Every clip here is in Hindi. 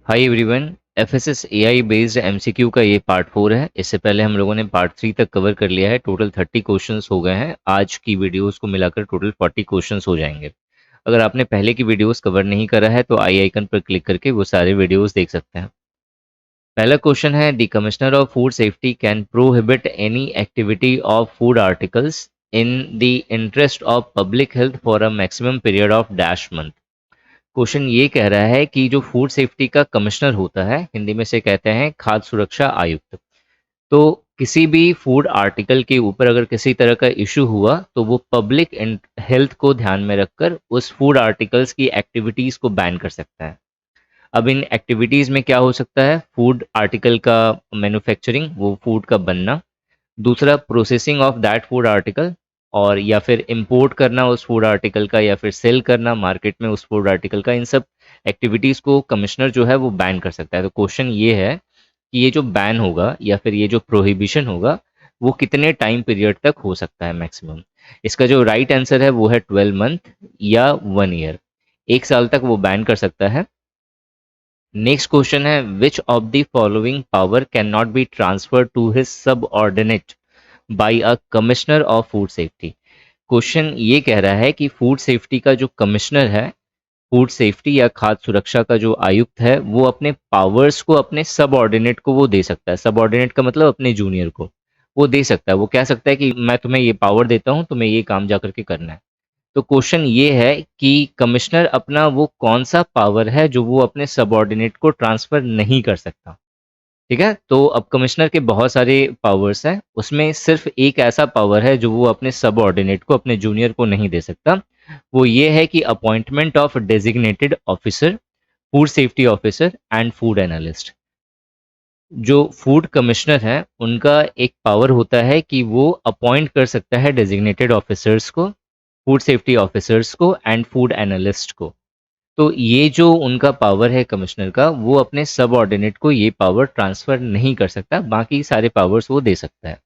Hi everyone. FSS AI based MCQ का ये पार्ट 4 है। इससे पहले हम लोगों ने पार्ट 3 तक कवर कर लिया है। टोटल 30 क्वेश्चंस हो गए हैं। आज की वीडियोस को मिलाकर टोटल 40 क्वेश्चंस हो जाएंगे। अगर आपने पहले की वीडियोस कवर नहीं करा है तो आई आइकन पर क्लिक करके वो सारे वीडियोस देख सकते हैं। पहला क्वेश्चन है, the commissioner of food safety can prohibit any activity of food articles in the interest of public health for a maximum period of dash month. Question ये कह रहा है कि जो फूड सेफ्टी का कमिश्नर होता है, हिंदी में से कहते हैं खाद्य सुरक्षा आयुक्त, तो किसी भी फूड आर्टिकल के ऊपर अगर किसी तरह का इशू हुआ तो वो पब्लिक हेल्थ को ध्यान में रखकर उस फूड आर्टिकल्स की एक्टिविटीज को बैन कर सकता है। अब इन एक्टिविटीज में क्या हो सकता है? फूड आर्टिकल का मैन्युफैक्चरिंग, वो फूड का बनना, दूसरा processing of that food article, और या फिर इंपोर्ट करना उस फूड आर्टिकल का, या फिर सेल करना मार्केट में उस फूड आर्टिकल का। इन सब एक्टिविटीज़ को कमिश्नर जो है वो बैन कर सकता है। तो क्वेश्चन ये है कि ये जो बैन होगा या फिर ये जो प्रोहिबिशन होगा वो कितने टाइम पीरियड तक हो सकता है मैक्सिमम? इसका जो राइट आंसर है वो है 12 मंथ या 1 ईयर। 1 साल तक वो बैन कर सकता है। नेक्स्ट क्वेश्चन है, which of the following power can not be transfer to his subordinate by a commissioner of food safety. Question ये कह रहा है कि फूड सेफ्टी का जो कमिश्नर है, फूड सेफ्टी या खाद्य सुरक्षा का जो आयुक्त है, वो अपने पावर्स को अपने सबऑर्डिनेट को वो दे सकता है। सबऑर्डिनेट का मतलब अपने जूनियर को वो दे सकता है। वो कह सकता है कि मैं तुम्हें ये पावर देता हूँ, तुम्हें ये काम जा करके करना है। तो क्वेश्चन ये है कि कमिश्नर अपना वो कौन सा पावर है जो वो अपने सबऑर्डिनेट को ट्रांसफर नहीं कर सकता। ठीक है, तो अब कमिश्नर के बहुत सारे पावर्स हैं, उसमें सिर्फ एक ऐसा पावर है जो वो अपने सबऑर्डिनेट को, अपने जूनियर को नहीं दे सकता। वो ये है कि appointment of designated officer, food safety officer and food analyst. जो फूड कमिश्नर है उनका एक पावर होता है कि वो अपॉइंट कर सकता है डेजिग्नेटेड ऑफिसर्स को, फूड सेफ्टी ऑफिसर्स को एंड फूड एनालिस्ट को। तो ये जो उनका पावर है कमिश्नर का, वो अपने सबऑर्डिनेट को ये पावर ट्रांसफर नहीं कर सकता, बाकी सारे पावर्स वो दे सकता है।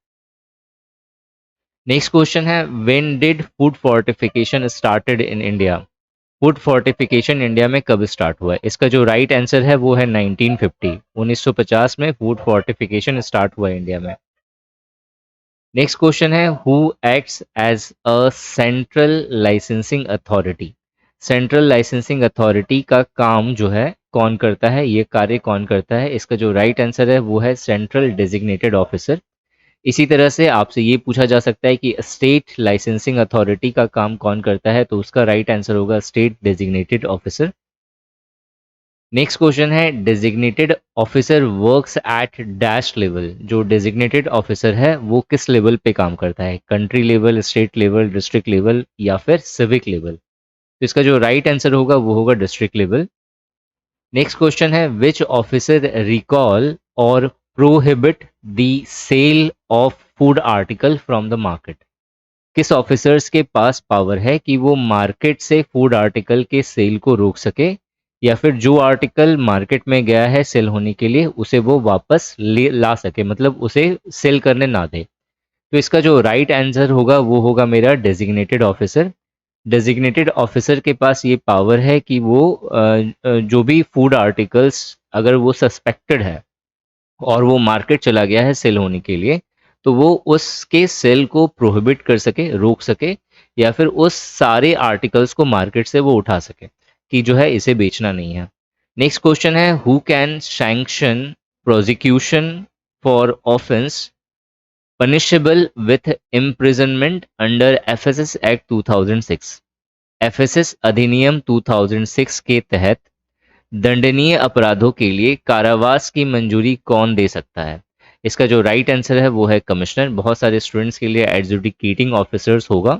नेक्स्ट क्वेश्चन है, when did food fortification started in India. Food fortification India में कब स्टार्ट हुआ है? इसका जो राइट आंसर है वो है 1950। 1950 में फूड फोर्टिफिकेशन स्टार्ट हुआ है इंडिया में। नेक्स्ट क्वेश्चन है, who acts as a central licensing authority. Central licensing authority का काम जो है कौन करता है, ये कार्य कौन करता है? इसका जो राइट आंसर है वो है सेंट्रल डेजिग्नेटेड ऑफिसर। इसी तरह से आपसे ये पूछा जा सकता है कि स्टेट लाइसेंसिंग अथॉरिटी का काम कौन करता है, तो उसका राइट आंसर होगा state designated officer. Next question है, designated officer works at dash level. जो डेजिग्नेटेड ऑफिसर है वो किस लेवल पे काम करता है? Country level, state level, district level या फिर सिविक लेवल? तो इसका जो राइट आंसर होगा वो होगा डिस्ट्रिक्ट लेवल। नेक्स्ट क्वेश्चन है, विच ऑफिसर रिकॉल और prohibit the sale of food article from the market. किस ऑफिसर्स के पास पावर है कि वो मार्केट से फूड आर्टिकल के सेल को रोक सके, या फिर जो आर्टिकल मार्केट में गया है सेल होने के लिए उसे वो वापस ले ला सके, मतलब उसे सेल करने ना दे? तो इसका जो राइट आंसर होगा वो होगा मेरा डेजिग्नेटेड ऑफिसर। डेजिग्नेटेड ऑफिसर के पास ये पावर है कि वो जो भी फूड आर्टिकल्स अगर वो सस्पेक्टेड है और वो मार्केट चला गया है सेल होने के लिए, तो वो उसके सेल को प्रोहिबिट कर सके, रोक सके, या फिर उस सारे आर्टिकल्स को मार्केट से वो उठा सके कि जो है इसे बेचना नहीं है। नेक्स्ट क्वेश्चन है, who can sanction prosecution for offence punishable with imprisonment under FSS act 2006। FSS अधिनियम 2006 के तहत दंडनीय अपराधों के लिए कारावास की मंजूरी कौन दे सकता है? इसका जो राइट आंसर है वो है कमिश्नर। बहुत सारे स्टूडेंट्स के लिए एडजुडिकेटिंग ऑफिसर्स होगा,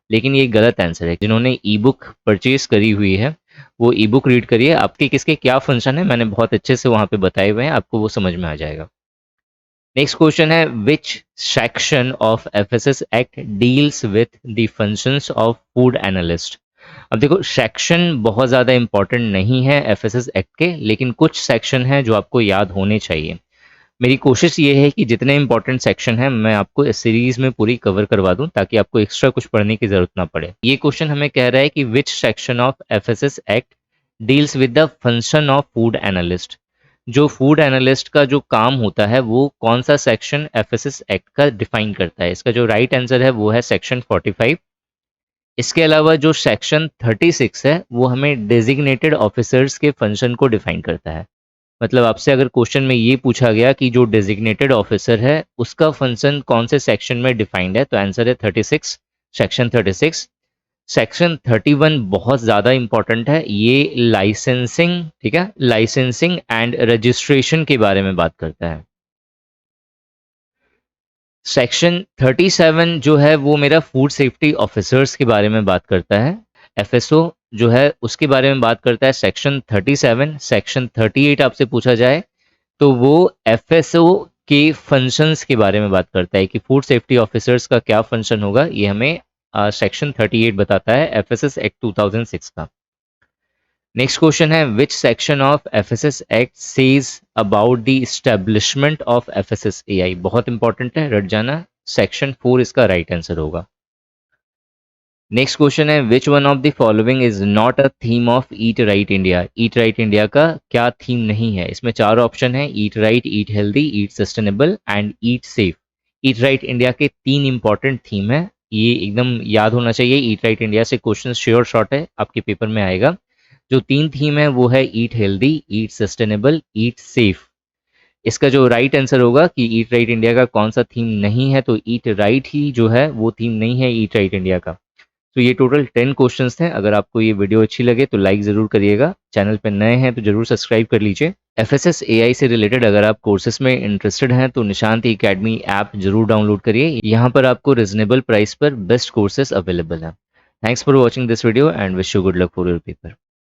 लेकिन ये गलत आंसर है। जिन्होंने ई बुक परचेज करी हुई है वो ई बुक रीड करिए। आपके किसके क्या फंक्शन है मैंने बहुत अच्छे से वहां पे बताए हुए हैं, आपको वो समझ में आ जाएगा। नेक्स्ट क्वेश्चन है, which section of FSS act deals with the functions of food analyst. अब देखो, सेक्शन बहुत ज़्यादा इंपॉर्टेंट नहीं है एफएसएस एक्ट के, लेकिन कुछ सेक्शन हैं जो आपको याद होने चाहिए। मेरी कोशिश ये है कि जितने इंपॉर्टेंट सेक्शन हैं मैं आपको इस सीरीज में पूरी कवर करवा दूं, ताकि आपको एक्स्ट्रा कुछ पढ़ने की जरूरत ना पड़े। ये क्वेश्चन हमें कह रहा है कि which section of FSS act deals with the function of food analyst. जो फूड एनालिस्ट का जो काम होता है वो कौन सा सेक्शन एफएसएस एक्ट का डिफाइन करता है? इसका जो राइट आंसर है वो है सेक्शन 45। इसके अलावा जो सेक्शन 36 है वो हमें डेजिग्नेटेड ऑफिसर्स के फंक्शन को डिफाइन करता है। मतलब आपसे अगर क्वेश्चन में ये पूछा गया कि जो डेजिग्नेटेड ऑफिसर है उसका फंक्शन कौन से सेक्शन में डिफाइंड है, तो आंसर है 36, सेक्शन 36। सेक्शन 31 बहुत ज़्यादा इंपॉर्टेंट है, ये लाइसेंसिंग, ठीक है, लाइसेंसिंग एंड रजिस्ट्रेशन के बारे में बात करता है। सेक्शन 37 जो है वो मेरा फूड सेफ्टी ऑफिसर्स के बारे में बात करता है। एफएसओ जो है उसके बारे में बात करता है सेक्शन 37। सेक्शन 38 आपसे पूछा जाए तो वो एफएसओ के फंक्शंस के बारे में बात करता है कि फूड सेफ्टी ऑफिसर्स का क्या फंक्शन होगा, ये हमें सेक्शन 38 बताता है एफएसएस एक्ट 2006 का। नेक्स्ट क्वेश्चन है which section of FSS act says about the establishment of FSSAI? बहुत इंपॉर्टेंट है, रट जाना, सेक्शन 4 इसका राइट आंसर होगा। नेक्स्ट क्वेश्चन है which one of the following is not a theme of eat right India? Eat right India का क्या थीम नहीं है? इसमें चार ऑप्शन है, eat right, eat healthy, eat sustainable and eat safe. Eat right India के तीन इंपॉर्टेंट थीम है, ये एकदम याद होना चाहिए। ईट राइट इंडिया से क्वेश्चन श्योर शॉर्ट है आपके पेपर में आएगा। जो तीन थीम है वो है ईट हेल्दी, ईट सस्टेनेबल, ईट सेफ। इसका जो राइट आंसर होगा कि ईट राइट इंडिया का कौन सा थीम नहीं है, तो ईट राइट ही जो है वो थीम नहीं है ईट राइट इंडिया का। तो ये टोटल 10 क्वेश्चंस थे। अगर आपको ये वीडियो अच्छी लगे तो लाइक ज़रूर करिएगा, चैनल पे नए हैं तो ज़रूर सब्सक्राइब कर लीजिए। एफएसएस एआई से रिलेटेड अगर आप कोर्सेज में इंटरेस्टेड हैं तो निशांत एकेडमी ऐप जरूर डाउनलोड करिए, यहाँ पर आपको रिजनेबल प्राइस पर बेस्ट कोर्सेज अवेलेबल हैं। Thanks for watching this video and wish you good luck for your paper.